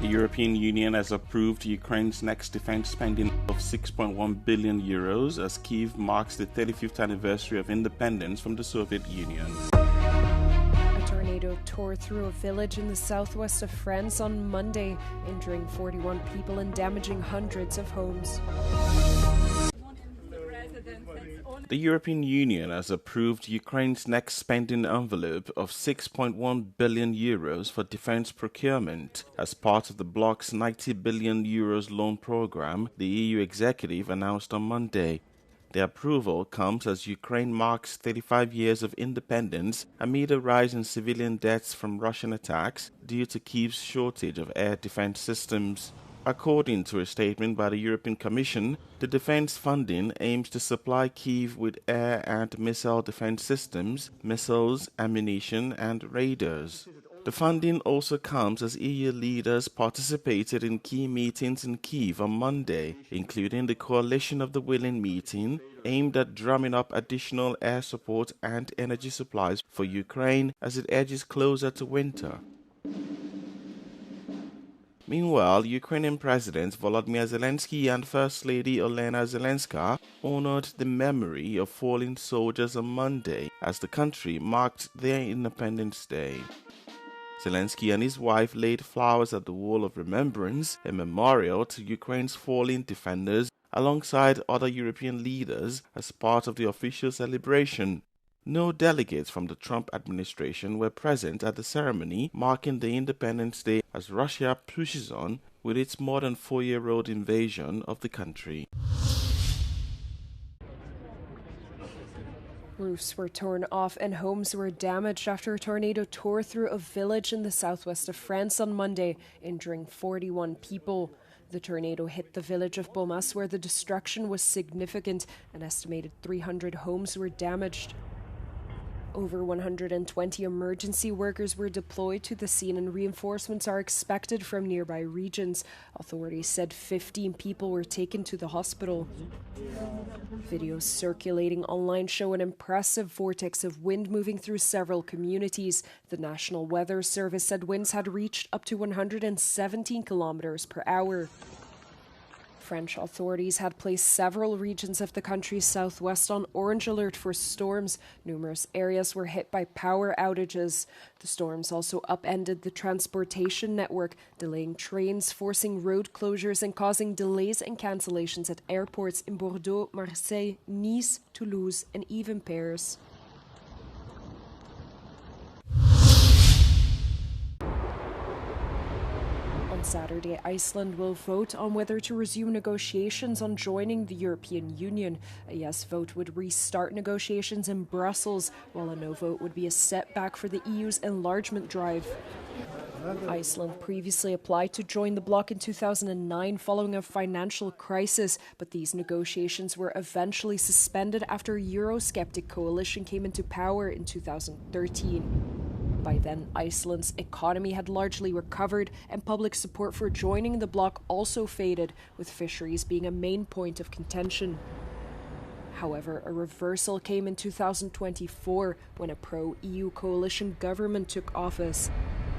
The European Union has approved Ukraine's next defense spending of 6.1 billion euros as Kyiv marks the 35th anniversary of independence from the Soviet Union. A tornado tore through a village in the southwest of France on Monday, injuring 41 people and damaging hundreds of homes. The European Union has approved Ukraine's next spending envelope of 6.1 billion euros for defense procurement as part of the bloc's 90 billion euros loan program, the EU executive announced on Monday. The approval comes as Ukraine marks 35 years of independence amid a rise in civilian deaths from Russian attacks due to Kyiv's shortage of air defense systems. According to a statement by the European Commission, the defense funding aims to supply Kyiv with air and missile defense systems, missiles, ammunition, and radars. The funding also comes as EU leaders participated in key meetings in Kyiv on Monday, including the Coalition of the Willing meeting, aimed at drumming up additional air support and energy supplies for Ukraine as it edges closer to winter. Meanwhile, Ukrainian President Volodymyr Zelensky and First Lady Olena Zelenska honored the memory of fallen soldiers on Monday as the country marked their Independence Day. Zelensky and his wife laid flowers at the Wall of Remembrance, a memorial to Ukraine's fallen defenders, alongside other European leaders as part of the official celebration. No delegates from the Trump administration were present at the ceremony marking the Independence Day as Russia pushes on with its more than 4-year-old invasion of the country. Roofs were torn off and homes were damaged after a tornado tore through a village in the southwest of France on Monday, injuring 41 people. The tornado hit the village of Beaumas, where the destruction was significant. An estimated 300 homes were damaged. Over 120 emergency workers were deployed to the scene and reinforcements are expected from nearby regions. Authorities said 15 people were taken to the hospital. Videos circulating online show an impressive vortex of wind moving through several communities. The National Weather Service said winds had reached up to 117 kilometers per hour. French authorities had placed several regions of the country's southwest on orange alert for storms. Numerous areas were hit by power outages. The storms also upended the transportation network, delaying trains, forcing road closures and causing delays and cancellations at airports in Bordeaux, Marseille, Nice, Toulouse and even Paris. On Saturday, Iceland will vote on whether to resume negotiations on joining the European Union. A yes vote would restart negotiations in Brussels, while a no vote would be a setback for the EU's enlargement drive. Iceland previously applied to join the bloc in 2009 following a financial crisis, but these negotiations were eventually suspended after a Eurosceptic coalition came into power in 2013. By then, Iceland's economy had largely recovered and public support for joining the bloc also faded, with fisheries being a main point of contention. However, a reversal came in 2024 when a pro-EU coalition government took office.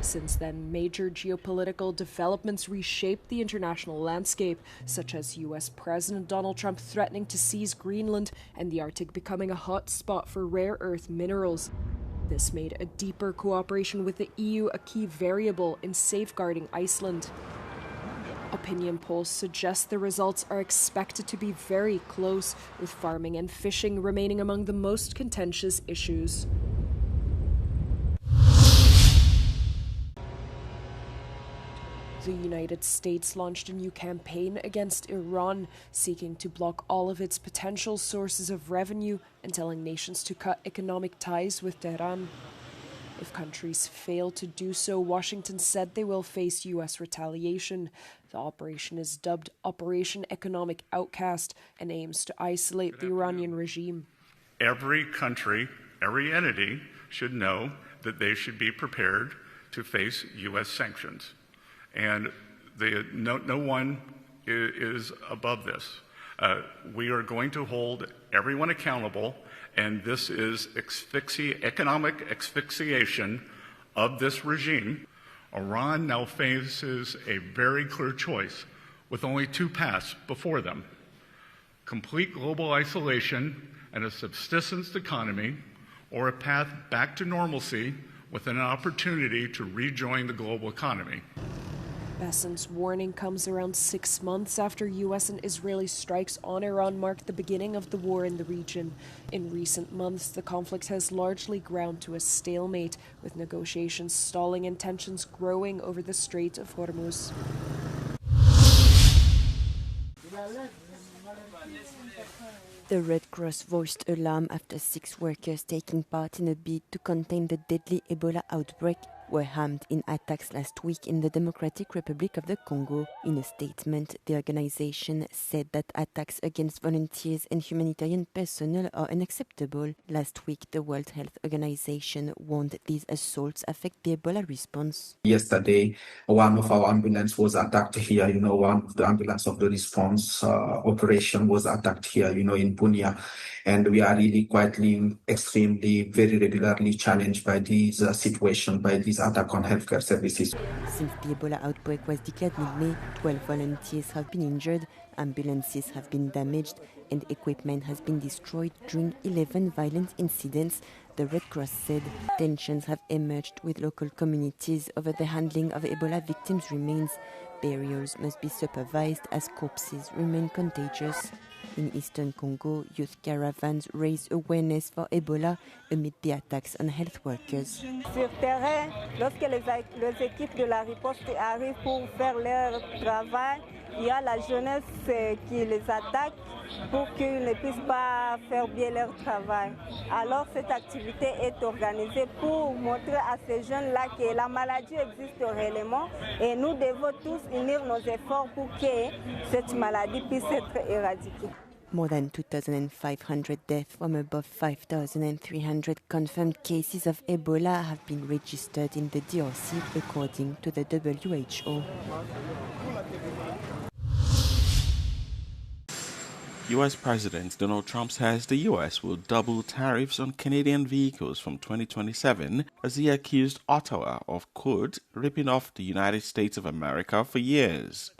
Since then, major geopolitical developments reshaped the international landscape, such as US President Donald Trump threatening to seize Greenland and the Arctic becoming a hot spot for rare earth minerals. This made a deeper cooperation with the EU a key variable in safeguarding Iceland. Opinion polls suggest the results are expected to be very close, with farming and fishing remaining among the most contentious issues. The United States launched a new campaign against Iran, seeking to block all of its potential sources of revenue and telling nations to cut economic ties with Tehran. If countries fail to do so, Washington said they will face U.S. retaliation. The operation is dubbed Operation Economic Outcast and aims to isolate the Iranian regime. Every country, every entity should know that they should be prepared to face U.S. sanctions. And no one is above this. We are going to hold everyone accountable, and this is economic asphyxiation of this regime Iran now faces a very clear choice with only two paths before them: complete global isolation and a subsistence economy, or a path back to normalcy with an opportunity to rejoin the global economy. Besant's warning comes around 6 months after U.S. and Israeli strikes on Iran marked the beginning of the war in the region. In recent months, the conflict has largely ground to a stalemate, with negotiations stalling and tensions growing over the Strait of Hormuz. The Red Cross voiced alarm after 6 workers taking part in a bid to contain the deadly Ebola outbreak were harmed in attacks last week in the Democratic Republic of the Congo. In a statement, the organization said that attacks against volunteers and humanitarian personnel are unacceptable. Last week, the World Health Organization warned these assaults affect the Ebola response. Yesterday, one of our ambulances was attacked here. One of the ambulance of the response operation was attacked here, in Bunia. And we are really extremely, very regularly challenged by these situation, by these attack on healthcare services. Since the Ebola outbreak was declared mid-May, 12 volunteers have been injured, ambulances have been damaged, and equipment has been destroyed during 11 violent incidents. The Red Cross said tensions have emerged with local communities over the handling of Ebola victims' remains. Burials must be supervised as corpses remain contagious. In eastern Congo, youth caravans raise awareness for Ebola amid the attacks on health workers. Sur terrain, lorsque les équipes de la riposte arrivent pour faire leur travail, il y a la jeunesse qui les attaque pour qu'ils ne puissent pas faire bien leur travail. Alors cette activité est organisée pour montrer à ces jeunes-là que la maladie existe réellement et nous devons tous unir nos efforts pour que cette maladie puisse être éradiquée. More than 2,500 deaths from above 5,300 confirmed cases of Ebola have been registered in the DRC, according to the WHO. US President Donald Trump says the US will double tariffs on Canadian vehicles from 2027 as he accused Ottawa of, quote, ripping off the United States of America for years.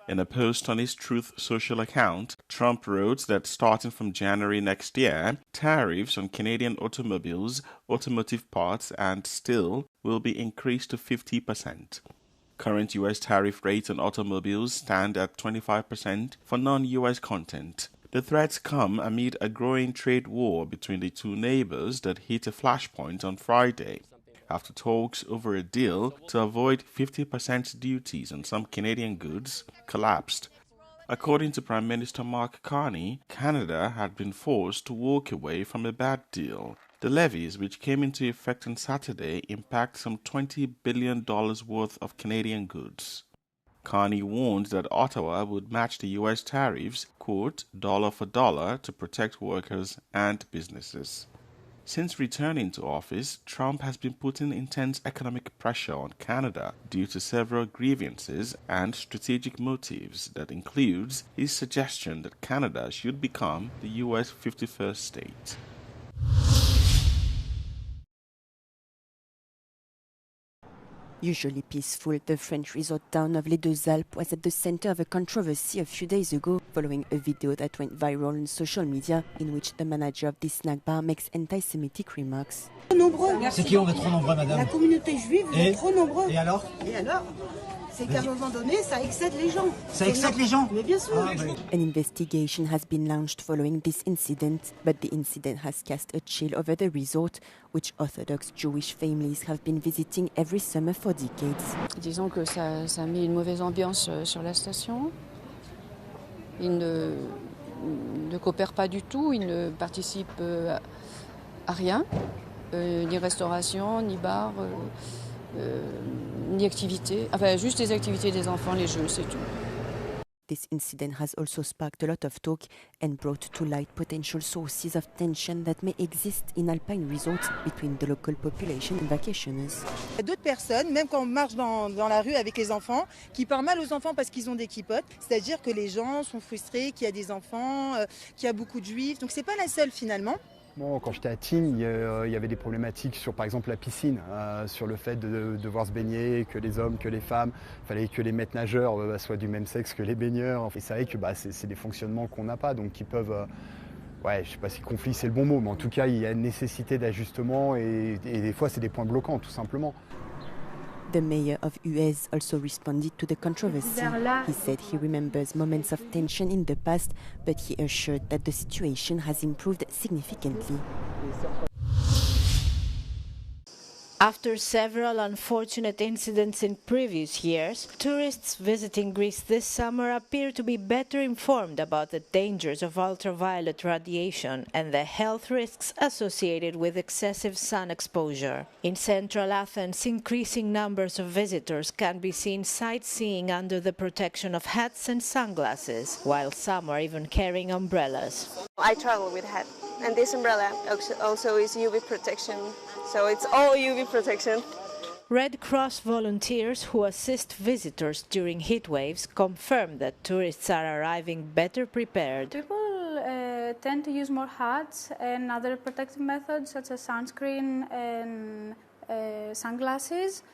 In a post on his Truth Social account, Trump wrote that starting from January next year, tariffs on Canadian automobiles, automotive parts, and steel will be increased to 50%. Current U.S. tariff rates on automobiles stand at 25% for non-U.S. content. The threats come amid a growing trade war between the two neighbors that hit a flashpoint on Friday, after talks over a deal to avoid 50% duties on some Canadian goods collapsed. According to Prime Minister Mark Carney, Canada had been forced to walk away from a bad deal. The levies, which came into effect on Saturday, impact some $20 billion worth of Canadian goods. Carney warned that Ottawa would match the U.S. tariffs, quote, dollar for dollar to protect workers and businesses. Since returning to office, Trump has been putting intense economic pressure on Canada due to several grievances and strategic motives that includes his suggestion that Canada should become the U.S. 51st state. Usually peaceful, the French resort town of Les Deux Alpes was at the center of a controversy a few days ago following a video that went viral on social media in which the manager of this snack bar makes anti-Semitic remarks. C'est qui on est trop nombreux, madame? La communauté juive, vous êtes trop nombreux. Et alors? C'est qu'à un moment donné, ça excède les gens. Ça excède les gens? Mais bien sûr. An investigation has been launched following this incident, but the incident has cast a chill over the resort, which Orthodox Jewish families have been visiting every summer for decades. Disons que ça met une mauvaise ambiance sur la station. Ils ne coopèrent pas du tout, ils ne participent à rien, ni restauration, ni bar. Ni activités, enfin juste les activités des enfants, les jeux, c'est tout. This incident has also sparked a lot of talk and brought to light potential sources of tension that may exist in alpine resorts between the local population and vacationers. Il y a d'autres personnes, même quand on marche dans la rue avec les enfants, qui parlent mal aux enfants parce qu'ils ont des kippotes. C'est-à-dire que les gens sont frustrés, qu'il y a des enfants, qu'il y a beaucoup de juifs. Donc c'est pas la seule finalement. Bon, quand j'étais à Tignes, il y avait des problématiques sur par exemple la piscine, sur le fait de devoir se baigner, que les hommes, que les femmes, il fallait que les maîtres nageurs soient du même sexe que les baigneurs. Et c'est vrai que c'est des fonctionnements qu'on n'a pas, donc qui peuvent, je ne sais pas si conflit c'est le bon mot, mais en tout cas il y a une nécessité d'ajustement et des fois c'est des points bloquants tout simplement. The mayor of US also responded to the controversy. He said he remembers moments of tension in the past, but he assured that the situation has improved significantly. After several unfortunate incidents in previous years, tourists visiting Greece this summer appear to be better informed about the dangers of ultraviolet radiation and the health risks associated with excessive sun exposure. In central Athens, increasing numbers of visitors can be seen sightseeing under the protection of hats and sunglasses, while some are even carrying umbrellas. I travel with a hat, and this umbrella also is UV protection. So it's all UV protection. Red Cross volunteers who assist visitors during heat waves confirm that tourists are arriving better prepared. People tend to use more hats and other protective methods such as sunscreen and sunglasses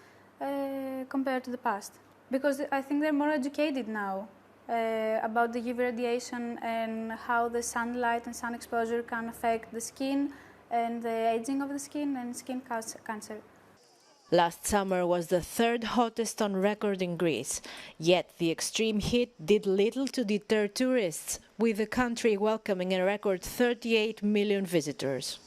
compared to the past. Because I think they're more educated now about the UV radiation and how the sunlight and sun exposure can affect the skin and the aging of the skin and skin cancer. Last summer was the third hottest on record in Greece, yet the extreme heat did little to deter tourists, with the country welcoming a record 38 million visitors.